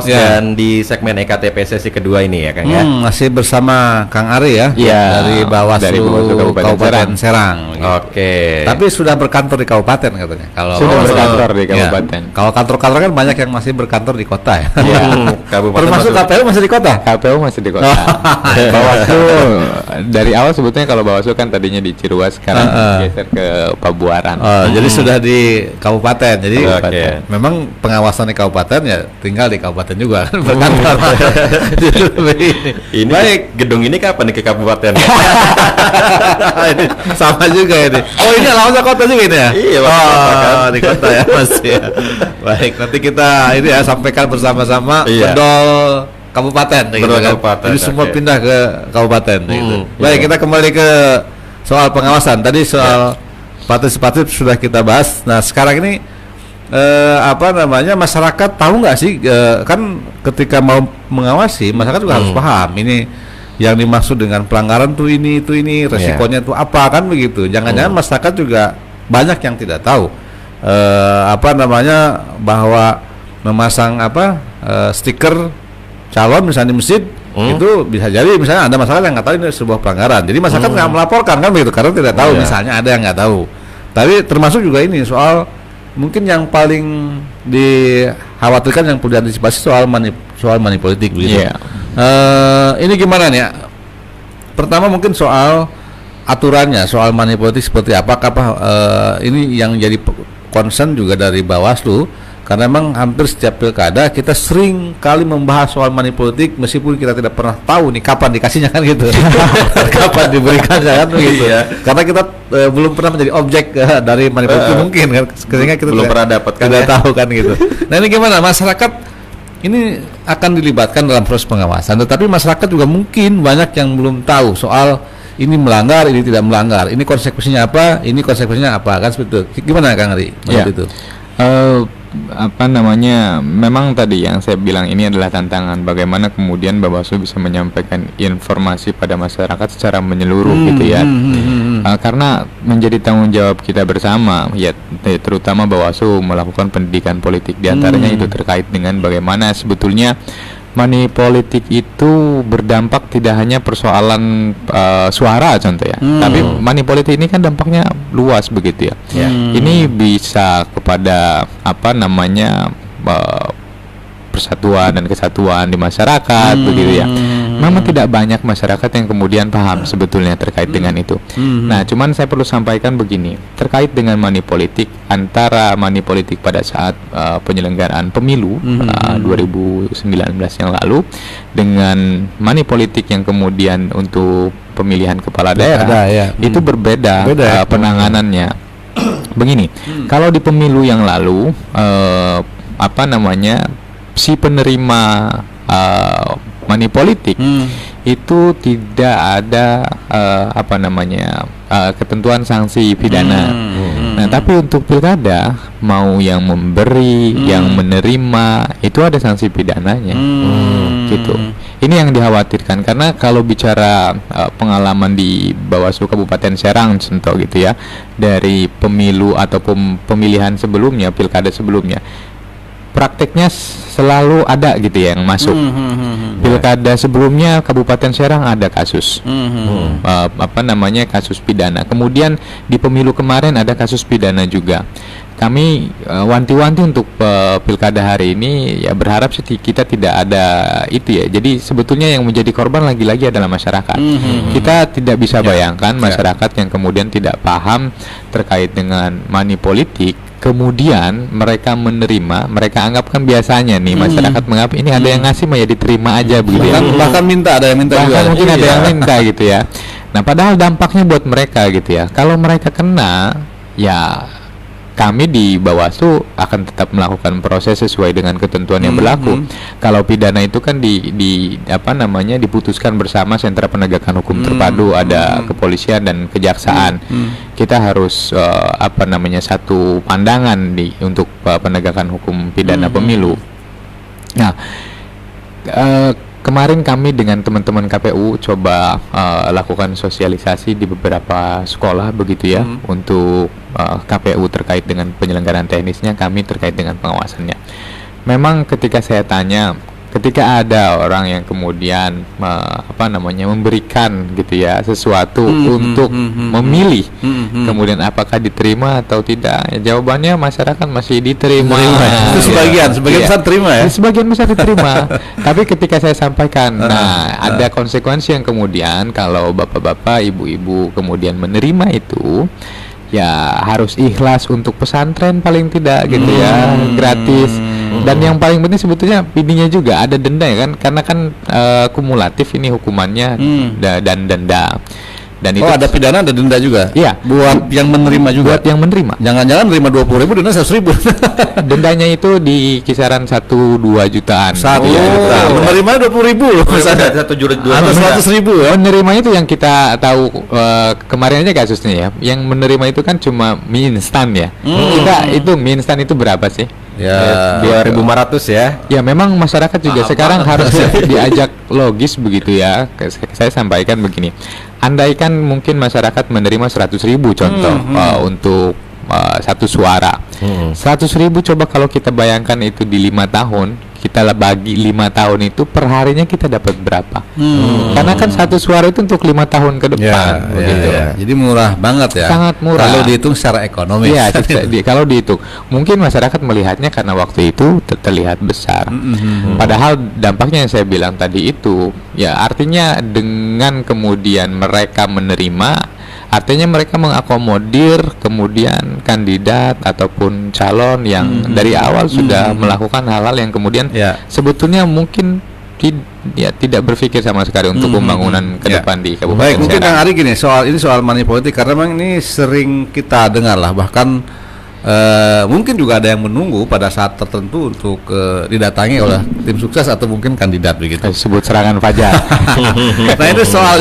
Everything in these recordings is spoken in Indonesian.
Dan di segmen EKTP sesi kedua ini ya Kang ya. Masih bersama Kang Ari ya, dari Bawaslu Kabupaten Serang. Oke. Tapi sudah berkantor di kabupaten katanya. Kalau sudah berkantor di kabupaten. Ya. Kalau kantor-kantor kan banyak yang masih berkantor di kota ya. Termasuk KPU masih di kota. KPU masih di kota. Bawaslu dari awal sebetulnya kalau Bawaslu kan tadinya di Ciruas, sekarang geser ke Pabuaran. Jadi sudah di kabupaten. Jadi memang pengawasan di kabupaten ya tinggal di kabupaten juga kan berkantor. Ini baik, gedung ini kapan nih ke kabupaten? Ini sama juga ini. Oh, ini alamatnya kota juga ini ya? Iya, di kota ya masih ya. Baik, nanti kita ini ya sampaikan bersama-sama bedol kabupaten gitu kan. Jadi semua pindah ke kabupaten gitu. Baik, kita kembali ke soal pengawasan. Tadi soal partisipatif sudah kita bahas. Nah, sekarang ini masyarakat tahu nggak sih kan ketika mau mengawasi masyarakat juga harus paham ini yang dimaksud dengan pelanggaran tuh ini resikonya tuh apa kan begitu. Jangan-jangan masyarakat juga banyak yang tidak tahu bahwa memasang stiker calon misalnya di masjid itu bisa jadi misalnya ada masyarakat yang nggak tahu ini sebuah pelanggaran. Jadi masyarakat nggak melaporkan kan begitu karena tidak tahu misalnya ada yang nggak tahu. Tapi termasuk juga ini soal mungkin yang paling dikhawatirkan yang perlu diantisipasi soal money politik begitu. Ini gimana nih? Pertama mungkin soal aturannya, soal money politik seperti apakah ini yang jadi concern juga dari Bawaslu karena memang hampir setiap pilkada kita sering kali membahas soal money politik meskipun kita tidak pernah tahu nih kapan dikasihnya kan gitu. Kapan diberikan kan gitu ya. Karena kita belum pernah menjadi objek dari money politik mungkin kan sehingga kita belum pernah dapatkan tidak tahu kan gitu. Nah, ini gimana masyarakat ini akan dilibatkan dalam proses pengawasan tetapi masyarakat juga mungkin banyak yang belum tahu soal ini melanggar, ini tidak melanggar, ini konsekuensinya apa, ini konsekuensinya apa kan seperti itu. Gimana Kang Ari menurut itu? Memang tadi yang saya bilang ini adalah tantangan bagaimana kemudian Bawaslu bisa menyampaikan informasi pada masyarakat secara menyeluruh gitu ya. Karena menjadi tanggung jawab kita bersama ya, terutama Bawaslu melakukan pendidikan politik diantaranya itu terkait dengan bagaimana sebetulnya money politik itu berdampak tidak hanya persoalan suara contoh ya, tapi money politik ini kan dampaknya luas begitu ya. Ini bisa kepada persatuan dan kesatuan di masyarakat begitu ya. Memang tidak banyak masyarakat yang kemudian paham sebetulnya terkait dengan itu. Nah, cuman saya perlu sampaikan begini terkait dengan money politik, antara money politik pada saat penyelenggaraan pemilu 2019 yang lalu dengan money politik yang kemudian untuk pemilihan kepala daerah itu berbeda penanganannya. Begini, kalau di pemilu yang lalu si penerima money politik itu tidak ada ketentuan sanksi pidana. Nah, tapi untuk pilkada mau yang memberi, yang menerima itu ada sanksi pidananya. Gitu. Ini yang dikhawatirkan karena kalau bicara pengalaman di Bawaslu Kabupaten Serang contoh gitu ya, dari pemilu ataupun pemilihan sebelumnya, pilkada sebelumnya, prakteknya selalu ada gitu ya yang masuk. Pilkada sebelumnya Kabupaten Serang ada kasus kasus pidana. Kemudian di pemilu kemarin ada kasus pidana juga. Kami wanti-wanti untuk pilkada hari ini ya berharap sih kita tidak ada itu ya. Jadi sebetulnya yang menjadi korban lagi-lagi adalah masyarakat. Kita tidak bisa bayangkan masyarakat yang kemudian tidak paham terkait dengan money politik, kemudian mereka menerima, mereka anggapkan biasanya nih masyarakat menganggap ini ada yang ngasih mah ya diterima aja begitu ya. Bahkan minta, ada yang minta juga. Mungkin ada yang minta gitu ya. Nah, padahal dampaknya buat mereka gitu ya. Kalau mereka kena, ya kami di Bawaslu akan tetap melakukan proses sesuai dengan ketentuan yang berlaku. Kalau pidana itu kan diputuskan bersama sentra penegakan hukum terpadu, ada kepolisian dan kejaksaan. Kita harus satu pandangan untuk penegakan hukum pidana pemilu. Nah, kemarin kami dengan teman-teman KPU coba lakukan sosialisasi di beberapa sekolah begitu ya, untuk KPU terkait dengan penyelenggaraan teknisnya, kami terkait dengan pengawasannya. memang ketika saya tanya, ketika ada orang yang kemudian memberikan gitu ya sesuatu untuk memilih, kemudian apakah diterima atau tidak, ya jawabannya masyarakat masih diterima. Itu sebagian besar terima ya. Sebagian besar diterima. Tapi ketika saya sampaikan, ada konsekuensi yang kemudian kalau bapak-bapak, ibu-ibu kemudian menerima itu, ya harus ikhlas untuk pesantren paling tidak gitu ya, gratis. Dan yang paling penting sebetulnya ininya juga ada denda ya kan, karena kan kumulatif ini hukumannya dan denda. Dan itu ada pidana, ada denda juga. Iya, buat yang menerima juga. Buat yang menerima. Jangan-jangan nerima 20.000 denda 100.000. Dendanya itu di kisaran 1-2 jutaan. 1 juta. Menerima 20.000 loh. Misalnya 1 juta atau 100.000 ya. Menerima itu yang kita tahu kemarin aja kasusnya ya. Yang menerima itu kan cuma mie instan ya. Kita itu mie instan itu berapa sih? Ya 2.500 ya. Ya memang masyarakat juga sekarang harus diajak logis begitu ya. Saya sampaikan begini. Andaikan mungkin masyarakat menerima 100.000 contoh untuk satu suara. 100.000 coba kalau kita bayangkan itu di 5 tahun, kita bagi 5 tahun itu per harinya kita dapat berapa? Karena kan satu suara itu untuk 5 tahun ke depan. Begitu. Jadi murah banget ya. Sangat murah. Kalau dihitung secara ekonomis. Iya, kalau dihitung. Mungkin masyarakat melihatnya karena waktu itu terlihat besar. Padahal dampaknya yang saya bilang tadi itu, ya artinya dengan kemudian mereka menerima, artinya mereka mengakomodir kemudian kandidat ataupun calon yang dari awal sudah melakukan hal-hal yang kemudian sebetulnya mungkin tidak berpikir sama sekali untuk pembangunan ke depan di Kabupaten Baik, mungkin Serang. Kang Ari gini, soal money politik, karena memang ini sering kita dengar lah, bahkan mungkin juga ada yang menunggu pada saat tertentu untuk didatangi oleh tim sukses atau mungkin kandidat begitu. Sebut serangan fajar. Nah itu soal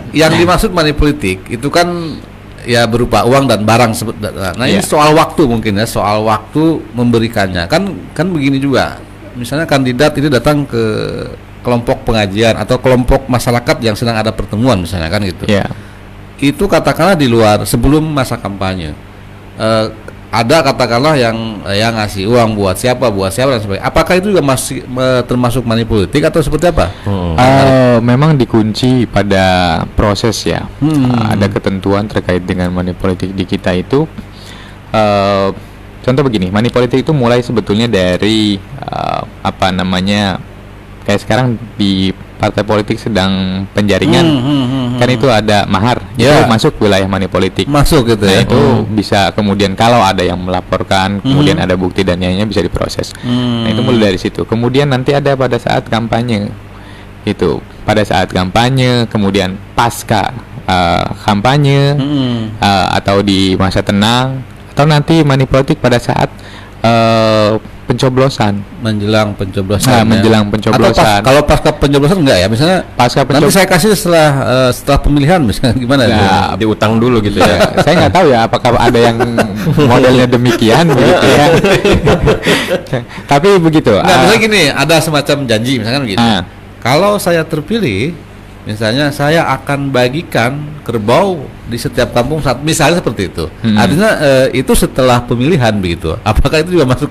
yang dimaksud money politik itu kan ya berupa uang dan barang. Nah ini soal waktu mungkin ya, soal waktu memberikannya. Kan begini juga. Misalnya kandidat ini datang ke kelompok pengajian atau kelompok masyarakat yang sedang ada pertemuan misalnya kan gitu. Itu katakanlah di luar sebelum masa kampanye. Ada katakanlah yang ngasih uang buat siapa dan sebagainya. Apakah itu juga masih termasuk money politik atau seperti apa? Memang dikunci pada proses ya. Ada ketentuan terkait dengan money politik di kita itu. Contoh begini, money politik itu mulai sebetulnya dari kayak sekarang di partai politik sedang penjaringan, kan itu ada mahar, itu masuk wilayah money politik. Masuk gitu ya. Nah, itu bisa kemudian kalau ada yang melaporkan, kemudian ada bukti dan lainnya bisa diproses. Nah, itu mulai dari situ. Kemudian nanti ada pada saat kampanye, itu pada saat kampanye, kemudian pasca kampanye, atau di masa tenang, atau nanti money politik pada saat pencoblosan, menjelang pencoblosan. Atau kalau pasca pencoblosan enggak ya, misalnya pasca nanti saya kasih setelah pemilihan misalnya gimana ya, diutang dulu gitu ya. Saya nggak tahu ya apakah ada yang modelnya demikian begitu ya. Tapi begitu. Nah, misalnya gini, ada semacam janji misalkan begitu. Kalau saya terpilih, misalnya saya akan bagikan kerbau di setiap kampung saat misalnya seperti itu. Artinya itu setelah pemilihan begitu. Apakah itu juga masuk?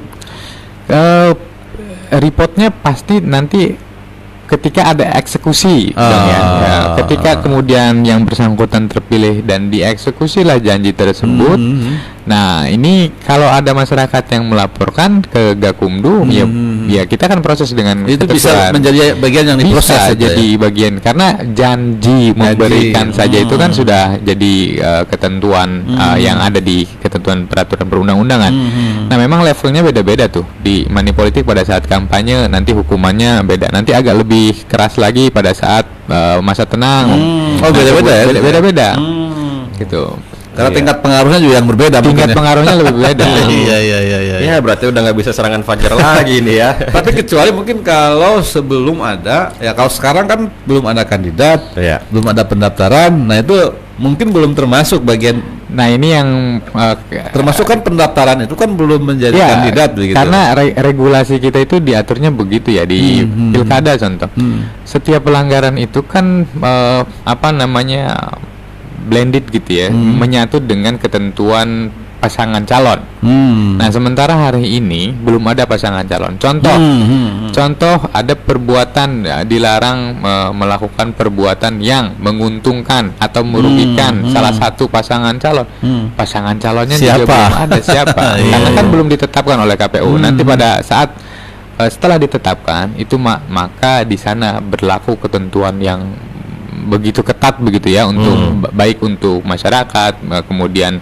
Reportnya pasti nanti ketika ada eksekusi, ketika kemudian yang bersangkutan terpilih dan dieksekusilah janji tersebut. Nah ini kalau ada masyarakat yang melaporkan ke Gakumdu, ya kita kan proses dengan itu bisa menjadi bagian yang diproses. Bisa jadi bagian karena janji memberikan saja itu kan sudah jadi ketentuan yang ada di ketentuan peraturan perundang-undangan. Nah memang levelnya beda-beda tuh di money politik. Pada saat kampanye nanti hukumannya beda, nanti agak lebih keras lagi pada saat masa tenang. Beda-beda ya? Beda-beda gitu. Karena tingkat pengaruhnya juga yang berbeda. Tingkat pengaruhnya lebih beda. Iya. Ya berarti udah nggak bisa serangan fajar lagi nih ya. Tapi kecuali mungkin kalau sebelum ada, ya kalau sekarang kan belum ada kandidat, belum ada pendaftaran. Nah itu mungkin belum termasuk bagian. Nah ini yang termasuk kan pendaftaran itu kan belum menjadi kandidat begitu. Karena regulasi kita itu diaturnya begitu ya di pilkada contoh. Setiap pelanggaran itu kan blended gitu ya, menyatu dengan ketentuan pasangan calon. Nah, sementara hari ini belum ada pasangan calon. Contoh ada perbuatan dilarang melakukan perbuatan yang menguntungkan atau merugikan salah satu pasangan calon. Pasangan calonnya juga Siapa? belum ada siapa. Karena kan belum ditetapkan oleh KPU. Nanti pada saat setelah ditetapkan itu maka di sana berlaku ketentuan yang begitu ketat begitu ya untuk baik untuk masyarakat, kemudian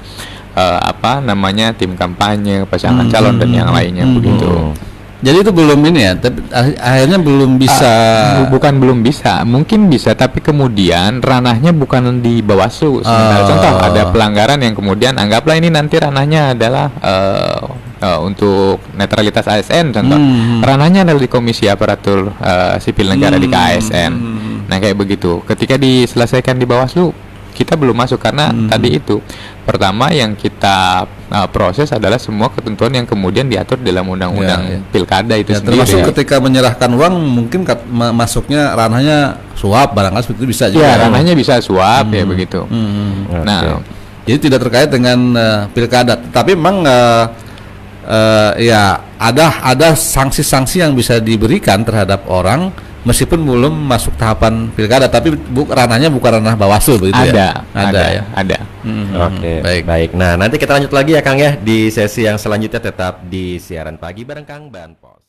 tim kampanye, pasangan calon dan yang lainnya begitu. Jadi itu belum ini ya, tapi akhirnya belum bisa. Bukan belum bisa, mungkin bisa, tapi kemudian ranahnya bukan di Bawaslu. Contoh ada pelanggaran yang kemudian anggaplah ini nanti ranahnya adalah untuk netralitas ASN contoh. Ranahnya adalah di Komisi Aparatur Sipil Negara di KASN. Nah kayak begitu. Ketika diselesaikan di Bawaslu, kita belum masuk karena tadi itu pertama yang kita proses adalah semua ketentuan yang kemudian diatur dalam undang-undang pilkada itu sendiri. Termasuk ketika menyerahkan uang mungkin masuknya ranahnya suap barangkali seperti itu bisa juga. Ya, ranahnya bisa suap ya begitu. Nah, jadi tidak terkait dengan pilkada, tapi memang ya ada sanksi-sanksi yang bisa diberikan terhadap orang meskipun belum masuk tahapan pilkada, tapi ranahnya bukan ranah Bawaslu begitu ya? Ada. Oke, baik. Nah, nanti kita lanjut lagi ya Kang ya di sesi yang selanjutnya, tetap di siaran pagi bareng Kang Banpos.